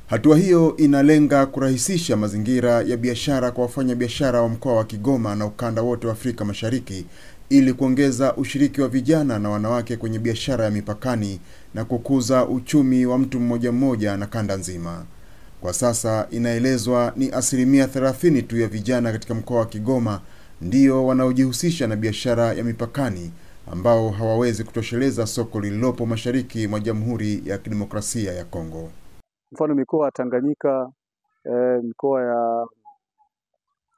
Hatua hiyo inalenga kurahisisha mazingira ya biashara kwa wafanyabiashara wa mkoa wa Kigoma na ukanda wote wa Afrika Mashariki ili kuongeza ushiriki wa vijana na wanawake kwenye biashara ya mipakani na kukuza uchumi wa mtu mmoja mmoja na kanda nzima. Kwa sasa inaelezwa ni 30% tu ya vijana katika mkoa wa Kigoma ndio wanaojihusisha na biashara ya mipakani, ambao hawawezi kutosheleza soko lililopo mashariki mwa Jamhuri ya Kidemokrasia ya Kongo. Mfano mikoa ya Tanganyika,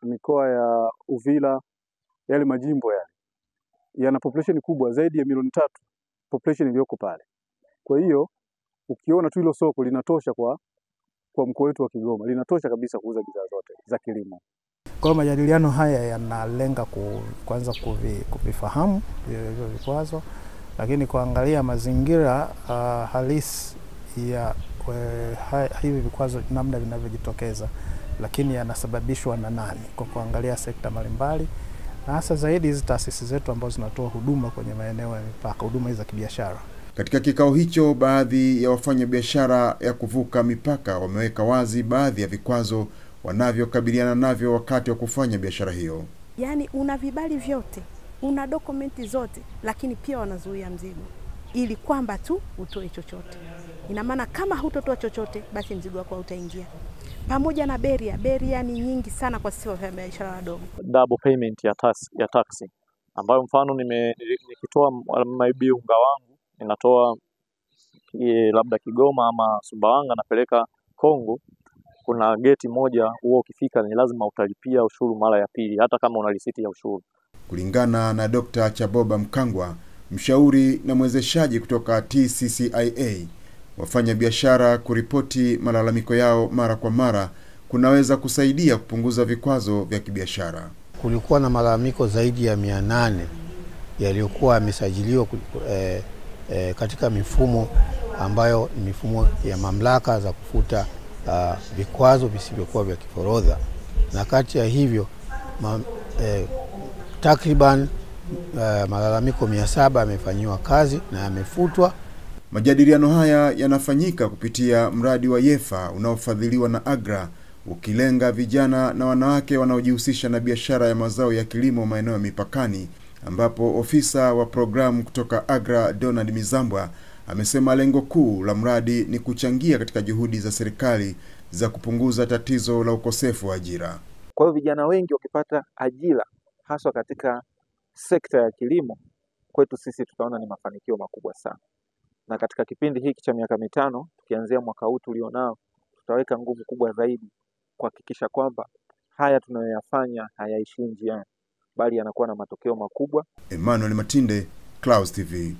mikoa ya Uvira, yale majimbo yale yana population kubwa zaidi ya milioni 3 population iliyoko pale. Kwa hiyo ukiona tu hilo soko linatosha kwa mkoa wetu wa Kigoma, linatosha kabisa kuuza bidhaa zote za kilimo. Kwa majadiliano haya yanalenga kwanza kuvifahamu hivyo vikwazo, lakini kuangalia mazingira halisi ya hivi vikwazo namna vinavyojitokeza, lakini yanasababishwa na nani, kwa kuangalia sekta mbalimbali na hasa zaidi hizi taasisi zetu ambazo zinatoa huduma kwenye maeneo ya mipaka, huduma za kibiashara. Katika kikao hicho, baadhi ya wafanyabiashara ya kuvuka mipaka wameweka wazi baadhi ya vikwazo wanavyokabiliana navyo wakati wa kufanya biashara hiyo. Yaani una vibali vyote, una dokumenti zote, lakini pia wanazuia mzigo ili kwamba tu utoe chochote. Ina maana kama hutotoa chochote basi mzigo wako utaingia. Pamoja na beria ni nyingi sana kwa sisi wafanyabiashara wadogo. Double payment ya taxi ambayo mfano nikitoa maybe unga wangu ninatoa labda Kigoma ama Sumbawanga napeleka Kongo, kuna geti moja huo ukifika ni lazima utalipia ushuru mara ya pili hata kama una risiti ya ushuru. Kulingana na Dr. Chaboba Mkangwa, mshauri na mwezeshaji kutoka TCCIA, wafanya biashara kuripoti malalamiko yao mara kwa mara kunaweza kusaidia kupunguza vikwazo vya kibiashara. Kulikuwa na malalamiko zaidi ya 800 yaliyokuwa yamesajiliwa katika mifumo ambayo ni mifumo ya mamlaka za kufuta vikwazo visivyokuwa vya kiforodha, na kati ya hivyo takriban malalamiko 700 yamefanywa kazi na yamefutwa. Majadiliano haya yanafanyika kupitia mradi wa YEFA unaofadhiliwa na AGRA, ukilenga vijana na wanawake wanaojihusisha na biashara ya mazao ya kilimo maeneo ya mipakani, ambapo ofisa wa programu kutoka AGRA Donald Mizambwa amesema lengo kuu la mradi ni kuchangia katika juhudi za serikali za kupunguza tatizo la ukosefu wa ajira. Kwa hiyo vijana wengi wakipata ajira haswa katika sekta ya kilimo, kwetu sisi tutaona ni mafanikio makubwa sana. Na katika kipindi hiki cha miaka 5 tukianzia mwaka huu tulionao, tutaweka nguvu kubwa zaidi kuhakikisha kwamba haya tunayoyafanya hayaishi njiani, bali yanakuwa na matokeo makubwa. Emmanuel Matinde, Clouds TV.